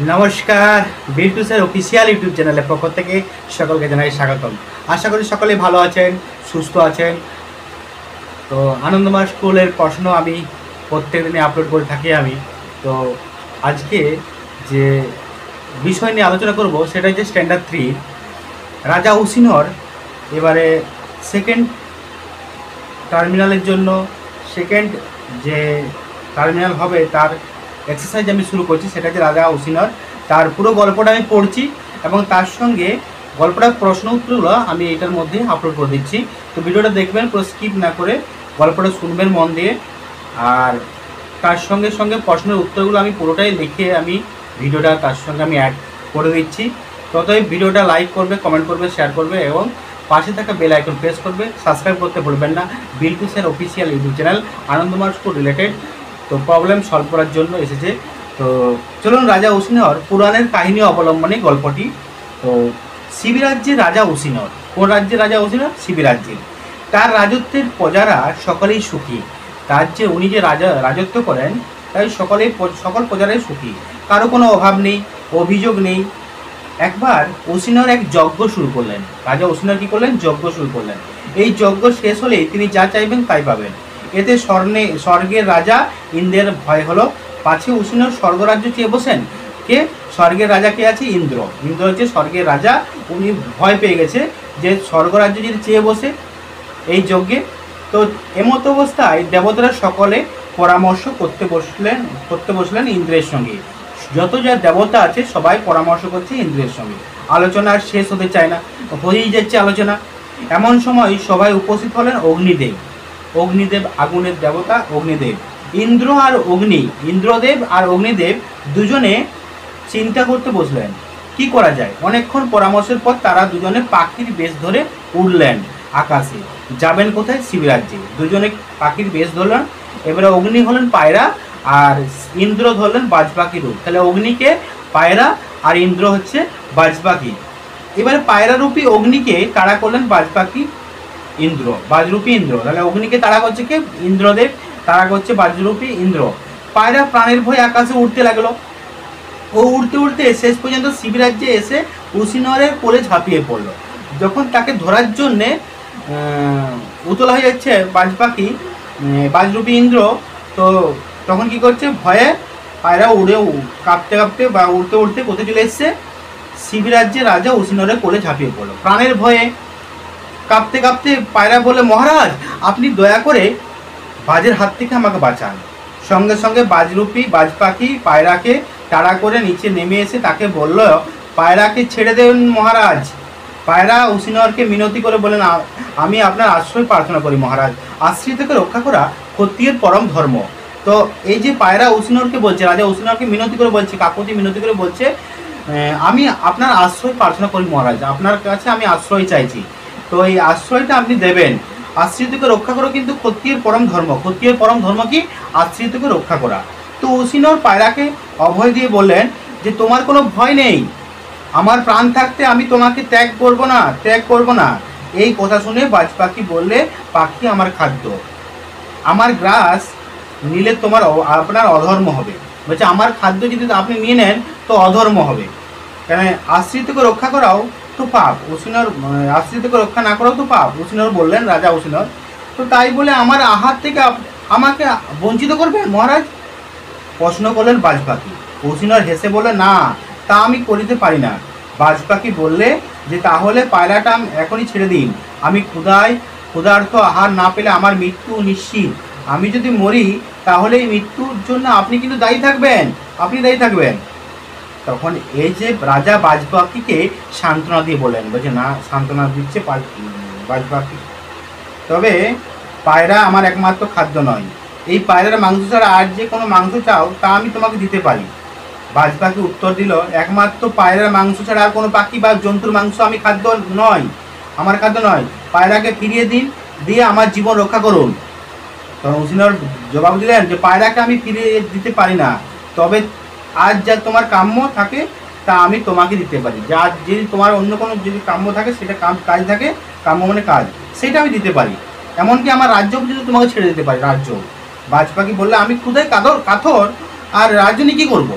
নমস্কার, Biltu sir official YouTube চ্যানেলের পক্ষ থেকে সকলকে জানাই স্বাগতম। আশা করি সকলেই ভালো আছেন, সুস্থ আছেন। তো আনন্দময় স্কুলের প্রশ্ন আমি প্রত্যেক দিনে আপলোড করে থাকি আমি। তো আজকে যে বিষয় নিয়ে আলোচনা করব সেটা হচ্ছে স্ট্যান্ডার্ড 3 রাজা উসিনর। এবারে সেকেন্ড টার্মিনালের জন্য সেকেন্ড যে টার্মিনাল হবে তার এক্সারসাইজ আমি শুরু করছি, সেটা হচ্ছে রাজা উসিনর। তার পুরো গল্পটা আমি পড়ছি এবং তার সঙ্গে গল্পটার প্রশ্ন উত্তরগুলো আমি এটার মধ্যে আপলোড করে দিচ্ছি। তো ভিডিওটা দেখবেন, পুরো স্কিপ না করে গল্পটা শুনবেন মন দিয়ে। আর তার সঙ্গে সঙ্গে প্রশ্নের উত্তরগুলো আমি পুরোটাই লিখে আমি ভিডিওটা তার সঙ্গে আমি অ্যাড করে দিচ্ছি। ততই ভিডিওটা লাইক করবে, কমেন্ট করবে, শেয়ার করবে এবং পাশে থাকা বেল আইকন প্রেস করবে। সাবস্ক্রাইব করতে ভুলবেন না। Biltu sir official YouTube channel আনন্দময় স্কুল রিলেটেড তো প্রবলেম সলভ করার জন্য এসেছে। তো চলুন, রাজা উসিনর পুরাণের কাহিনী অবলম্বনে গল্পটি। তো শিবি রাজ্যের রাজা উসিনর। কোন রাজ্যের রাজা উসিনর? শিবি রাজ্যের। তার রাজত্বের প্রজারা সকলেই সুখী। তার যে উনি যে রাজত্ব করেন তাই সকল প্রজারাই সুখী, কারো কোনো অভাব নেই, অভিযোগ নেই। একবার উসিনর এক যজ্ঞ শুরু করলেন। রাজা উসিনর কী করলেন? যজ্ঞ শুরু করলেন। এই যজ্ঞ শেষ হলেই তিনি যা চাইবেন তাই পাবেন। এতে স্বর্গের রাজা ইন্দ্রের ভয় হলো, পাছে উসিনর স্বর্গরাজ্য চেয়ে বসেন। কে? স্বর্গের রাজা কে আছে? ইন্দ্র। ইন্দ্র হচ্ছে স্বর্গের রাজা। উনি ভয় পেয়ে গেছে যে স্বর্গরাজ্য যদি চেয়ে বসে এই যজ্ঞে। তো এমত অবস্থায় দেবতারা সকলে পরামর্শ করতে বসলেন ইন্দ্রের সঙ্গে। যত যা দেবতা আছে সবাই পরামর্শ করছে ইন্দ্রের সঙ্গে। আলোচনা আর শেষ হতে চায় না, হয়েই যাচ্ছে আলোচনা। এমন সময় সবাই উপস্থিত হলেন অগ্নিদেব। অগ্নিদেব আগুনের দেবতা অগ্নিদেব। ইন্দ্রদেব আর অগ্নিদেব দুজনে চিন্তা করতে বসলেন কি করা যায়। অনেকক্ষণ পরামর্শের পর তারা দুজনে পাখির বেশ ধরে উড়লেন আকাশে। যাবেন কোথায়? শিবরাজ্যে। দুজনে পাখির বেশ ধরলেন। এবারে অগ্নি হলেন পায়রা আর ইন্দ্র ধরলেন বাজপাখি রূপ। তাহলে অগ্নিকে পায়রা আর ইন্দ্র হচ্ছে বাজপাখি। এবারে পায়রারূপী অগ্নিকে তাড়া করলেন বাজপাখি ইন্দ্র, বাজরূপী ইন্দ্র। তাহলে অগ্নিকে তাড়া করছে কে? ইন্দ্রদেব। তাড়া করছে বাজরূপী ইন্দ্র। পায়রা প্রাণের ভয়ে আকাশে উঠতে লাগলো। ও উড়তে উড়তে শেষ পর্যন্ত শিবরাজ্যে এসে উসিনরের কোলে ঝাঁপিয়ে পড়লো। যখন তাকে ধরার জন্যে উতলা হয়ে যাচ্ছে বাজপাখি বাজরূপী ইন্দ্র, তো তখন কি করছে? ভয়ে পায়রা কাঁপতে কাঁপতে বা উড়তে উড়তে কোথায় চলে এসছে? শিবরাজ্যের রাজা উসিনরের কোলে ঝাঁপিয়ে পড়লো প্রাণের ভয়ে। কাঁপতে কাঁপতে পায়রা বলে, মহারাজ আপনি দয়া করে বাজের হাত থেকে আমাকে বাঁচান। সঙ্গে সঙ্গে বাজরূপী বাজপাখি পায়রাকে তাড়া করে নিচে নেমে এসে তাকে বলল, পায়রাকে ছেড়ে দেবেন মহারাজ। পায়রা উসিনরকে মিনতি করে বলেন, আমি আপনার আশ্রয় প্রার্থনা করি মহারাজ। আশ্রিতকে রক্ষা করা ক্ষত্রিয়ের পরম ধর্ম। তো এই যে পায়রা উসিনরকে বলছে, রাজা উসিনরকে মিনতি করে বলছে, কাকুতি মিনতি করে বলছে, আমি আপনার আশ্রয় প্রার্থনা করি মহারাজ, আপনার কাছে আমি আশ্রয় চাইছি। তো এই আশ্রয়টা আপনি দেবেন। আশ্রিতকে রক্ষা করো কিন্তু ক্ষত্রিয়ের পরম ধর্ম। ক্ষত্রিয়ের পরম ধর্ম কি? আশ্রিতকে রক্ষা করা। তো উসিনর পায়রাকে অভয় দিয়ে বললেন যে তোমার কোনো ভয় নেই, আমার প্রাণ থাকতে আমি তোমাকে ত্যাগ করব না। এই কথা শুনে বাজপাখি বললে, পাখি আমার খাদ্য, আমার গ্রাস নিলে আপনার অধর্ম হবে। বলছে আমার খাদ্য যদি আপনি নিয়ে নেন তো অধর্ম হবে। কেন? আশ্রিতকে রক্ষা করাও তো পাপ। উসিনর আশ্রিতকে রক্ষা না করাও তো পাপ, উসিনর বললেন, রাজা উসিনর। তো তাই বলে আমার আহার থেকে আমাকে বঞ্চিত করবে মহারাজ? প্রশ্ন করলেন বাজপাখি। উসিনর হেসে বললে, না, তা আমি করিতে পারি না। বাজপাখি বললে যে তাহলে পায়রাটা এখনই ছেড়ে দিন। আমি ক্ষুধার্ত আহার না পেলে আমার মৃত্যু নিশ্চিত। আমি যদি মরি তাহলে এই মৃত্যুর জন্য আপনি কিন্তু দায়ী থাকবেন। তখন এই যে রাজা বাজপাখিকে সান্ত্বনা দিয়ে বলেন, বলছে না, সান্ত্বনা দিচ্ছে বাজপাখি, তবে পায়রা আমার একমাত্র খাদ্য নয়। এই পায়রার মাংস ছাড়া আর যে কোনো মাংস চাও তা আমি তোমাকে দিতে পারি। বাজপাখি উত্তর দিল, একমাত্র পায়রার মাংস ছাড়া আর কোনো পাখি বা জন্তুর মাংস আমার খাদ্য নয়। পায়রাকে ফিরিয়ে দিন, দিয়ে আমার জীবন রক্ষা করুন। তখন উসিনর জবাব দিলেন যে পায়রাকে আমি ফিরিয়ে দিতে পারি না, তবে আজ যা তোমার কাম্য থাকে তা আমি তোমাকে দিতে পারি। যদি তোমার অন্য কোনো যদি কাম্য থাকে, সেটা কাজ থাকে, কাম্য মানে কাজ, সেটা আমি দিতে পারি। এমনকি আমার রাজ্য পর্যন্ত তোমাকে ছেড়ে দিতে পারি, রাজ্য। বাজপাখি বললে, আমি ক্ষুধায় কাতর আর রাজ্য নিয়ে কী করবো?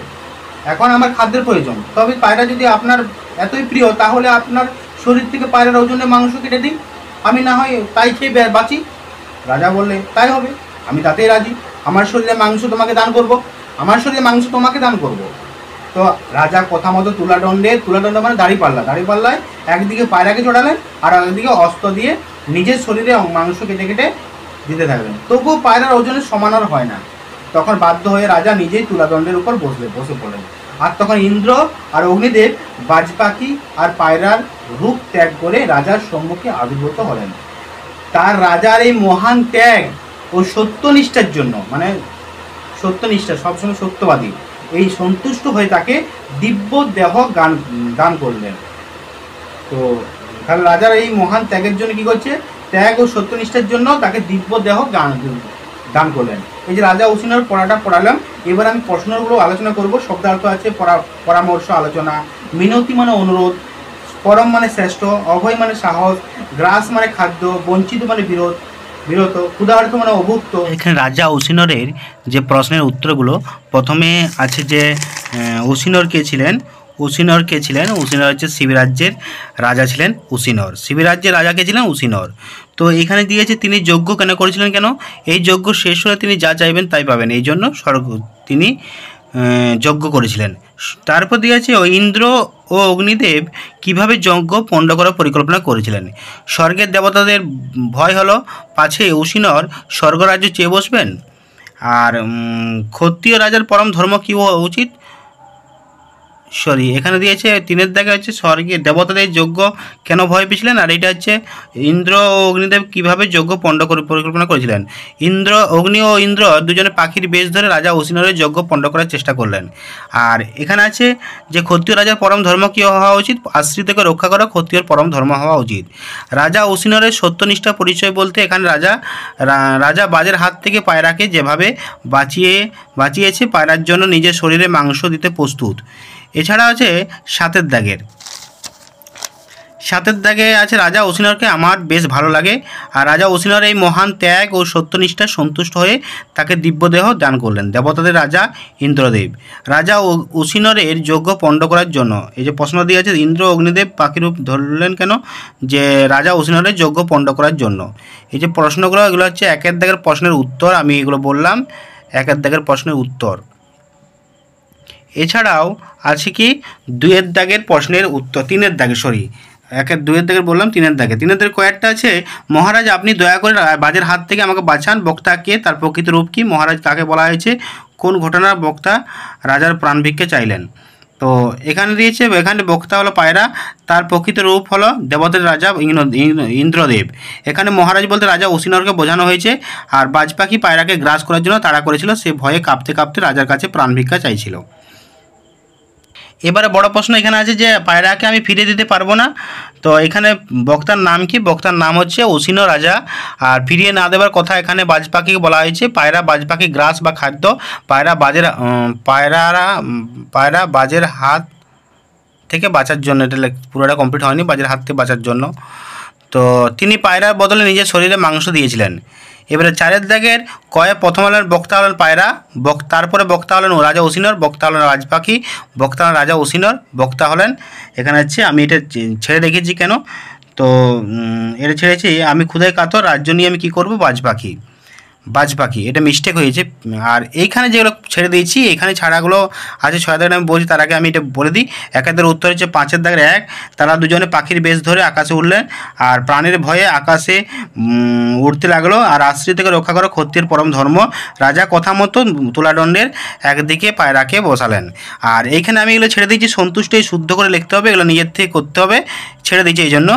এখন আমার খাদ্যের প্রয়োজন, তবে পায়রা যদি আপনার এতই প্রিয় তাহলে আপনার শরীর থেকে পায়রার ওজনে মাংস কেটে দিন, আমি না হয় তাই খেয়ে বাঁচি। রাজা বললে তাই হবে, আমি তাতেই রাজি, আমার শরীরে মাংস তোমাকে দান করব, আমার শরীরে মাংস তোমাকে দান করব। তো রাজা কথা মতো তুলাদণ্ড মানে দাড়িপাল্লায় একদিকে পায়রাকে চড়ালেন আর একদিকে অস্ত্র দিয়ে নিজের শরীরে মাংস কেটে কেটে দিতে থাকলেন। তবুও পায়রার ওজনের সমান আর হয় না। তখন বাধ্য হয়ে রাজা নিজেই তুলাদণ্ডের উপর বসে পড়লেন। আর তখন ইন্দ্র আর অগ্নিদেব বাজ পাখি আর পায়রার রূপ ত্যাগ করে রাজার সম্মুখে আবির্ভূত হলেন। তার রাজার এই মহান ত্যাগ ও সত্যনিষ্ঠার জন্য, মানে সত্যনিষ্ঠা, সবসময় সত্যবাদী, এই সন্তুষ্ট হয়ে তাকে দিব্য দেহ দান করলেন। তো তাহলে রাজার এই মহান ত্যাগের জন্য কি করছে, ত্যাগ ও সত্যনিষ্ঠার জন্য তাকে দিব্য দেহ দান করলেন। এই যে রাজা উসিনর পড়াটা পড়ালাম, এবার আমি প্রশ্নগুলো আলোচনা করব। শব্দার্থ আছে পরামর্শ, আলোচনা, মিনতি মানে অনুরোধ, পরম মানে শ্রেষ্ঠ, অভয় মানে সাহস, গ্রাস মানে খাদ্য, বঞ্চিত মানে বিরত, ক্ষুধার্ত মানে অভুক্ত। এখানে রাজা উসিনরের যে প্রশ্নের উত্তরগুলো, প্রথমে আছে যে উসিনর কে ছিলেন। উসিনর হচ্ছে শিবিরাজ্যের রাজা ছিলেন উসিনর। শিবিরাজ্যের রাজা কে ছিলেন? উসিনর। তো এখানে দিয়েছে তিনি যজ্ঞ কেন করেছিলেন, কেন? এই যজ্ঞ শেষ হলে তিনি যা চাইবেন তাই পাবেন, এই জন্য তিনি যজ্ঞ করেছিলেন। তারপর দিয়েছে ইন্দ্র ও অগ্নিদেব কিভাবে যজ্ঞ পণ্ড করার পরিকল্পনা করেছিলেন। স্বর্গের দেবতাদের ভয় হলো পাছে উসিনর স্বর্গরাজ্য চেয়ে বসবেন। আর ক্ষত্রিয় রাজার পরম ধর্ম কী হওয়া উচিত, এখানে দিয়েছে 3 দাগে হচ্ছে স্বর্গের দেবতাদের যজ্ঞ কেন ভয় পেয়েছিলেন, আর এটা হচ্ছে ইন্দ্র ও অগ্নিদেব কীভাবে যজ্ঞ পণ্ড পরিকল্পনা করেছিলেন। অগ্নি ও ইন্দ্র দুজনে পাখির বেশ ধরে রাজা উসিনরের যজ্ঞ পণ্ড করার চেষ্টা করলেন। আর এখানে আছে যে ক্ষত্রিয় রাজার পরম ধর্ম কী হওয়া উচিত, আশ্রিতকে রক্ষা করা ক্ষত্রিয়র পরম ধর্ম হওয়া উচিত। রাজা উসিনরের সত্যনিষ্ঠা পরিচয় বলতে এখানে রাজা বাজের হাত থেকে পায়রাকে যেভাবে বাঁচিয়েছে, পায়রার জন্য নিজের শরীরে মাংস দিতে প্রস্তুত। এছাড়া আছে 7 দাগে আছে রাজা উসিনরকে আমার বেশ ভালো লাগে। আর রাজা উসিনর এই মহান ত্যাগ ও সত্যনিষ্ঠায় সন্তুষ্ট হয়ে তাকে দিব্যদেহ দান করলেন দেবতাদের রাজা ইন্দ্রদেব। রাজা উসিনরের যজ্ঞ পণ্ড করার জন্য, এই যে প্রশ্ন দিয়ে আছে ইন্দ্র অগ্নিদেব পাখির রূপ ধরলেন কেন, যে রাজা উসিনরের যজ্ঞ পণ্ড করার জন্য। এই যে প্রশ্নগুলো, এগুলো হচ্ছে 1 দাগের প্রশ্নের উত্তর, আমি এগুলো বললাম 1 দাগের প্রশ্নের উত্তর। এছাড়াও আছে কি 2 দাগের প্রশ্নের উত্তর, 3 দাগে, 2 দাগের বললাম, 3 দাগে কয়েকটা আছে। মহারাজ আপনি দয়া করে বাজের হাত থেকে আমাকে বাঁচান, বক্তা কে, তার প্রকৃত রূপ কি, মহারাজ কাকে বলা হয়েছে, কোন ঘটনার বক্তা রাজার প্রাণ ভিক্ষে চাইলেন। তো এখানে দিয়েছে, এখানে বক্তা হলো পায়রা, তার প্রকৃত রূপ হলো দেবতার রাজা ইন্দ্রদেব। এখানে মহারাজ বলতে রাজা উসিনরকে বোঝানো হয়েছে। আর বাজ পাখি পায়রাকে গ্রাস করার জন্য তাড়া করেছিল, সে ভয়ে কাঁপতে কাঁপতে রাজার কাছে প্রাণ ভিক্ষা চাইছিল। এবারে বড় প্রশ্ন এখানে আছে যে পায়রাকে আমি ফিরে দিতে পারবো না, তো এখানে বক্তার নাম কি, বক্তার নাম হচ্ছে উসিন রাজা। আর ফিরিয়ে না দেওয়ার কথা এখানে বাজ পাখিকে বলা হয়েছে। পায়রা বাজ পাখি গ্রাস বা খাদ্য, পায়রা বাজের হাত থেকে বাঁচার জন্য, এটা পুরোটা কমপ্লিট হয়নি, বাজের হাত থেকে বাঁচার জন্য। তো তিনি পায়রার বদলে নিজের শরীরে মাংস দিয়েছিলেন। এবারে 4 দাগের কয়ে প্রথম হলেন বক্তা হলেন পায়রা, তারপরে বক্তা হলেন রাজা উসিনর, বক্তা হলেন রাজ পাখি, বক্তা হলেন রাজা উসিনর, বক্তা হলেন, এখানে হচ্ছে আমি এটা ছেড়ে রেখেছি কেন, তো এটা ছেড়েছি আমি ক্ষুধায় কাতর, রাজ্য নিয়ে আমি কী করবো, বাজ পাখি, এটা মিস্টেক হয়েছে। আর এইখানে যেগুলো ছেড়ে দিয়েছি, এখানে ছাড়াগুলো আছে 6 দাগের, আমি বলছি তার আগে আমি এটা বলে দিই। 1 দাগের উত্তর হচ্ছে 5 দাগের 1, তারা দুজনে পাখির বেশ ধরে আকাশে উঠলেন আর প্রাণের ভয়ে আকাশে উঠতে লাগলো। আর আশ্রিত থেকে রক্ষা করা ক্ষত্রিয়ের পরম ধর্ম, রাজা কথা মতো তুলাদণ্ডের একদিকে পায়রাকে বসালেন। আর এইখানে আমি এগুলো ছেড়ে দিয়েছি, সন্তুষ্ট শুদ্ধ করে লিখতে হবে, এগুলো নিজের থেকে করতে হবে, ছেড়ে দিয়েছি এই জন্য।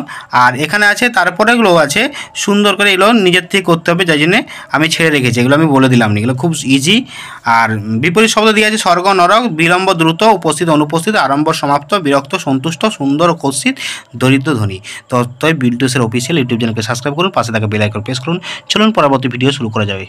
আর এখানে আছে তারপরে এগুলো আছে সুন্দর করে, এগুলো নিজের থেকে করতে হবে, যাই জন্যে আমি ছেড়ে রেখেছি, এগুলো আমি বলে দিলাম, এগুলো খুব ইজি। আর বিপরীত শব্দ দিয়ে আছে স্বর্গ নরক, বিলম্ব দ্রুত, উপস্থিত অনুপস্থিত, আরম্ভ সমাপ্ত, বিরক্ত সন্তুষ্ট, সুন্দর কৌশিত, দরিদ্র ধনী। তো বিল্টুসের অফিসিয়াল ইউটিউব চ্যানেলকে সাবস্ক্রাইব করুন, পাশে থাকা বেল আইকন প্রেস করুন। চলুন পরবর্তী ভিডিও শুরু করা যাবে।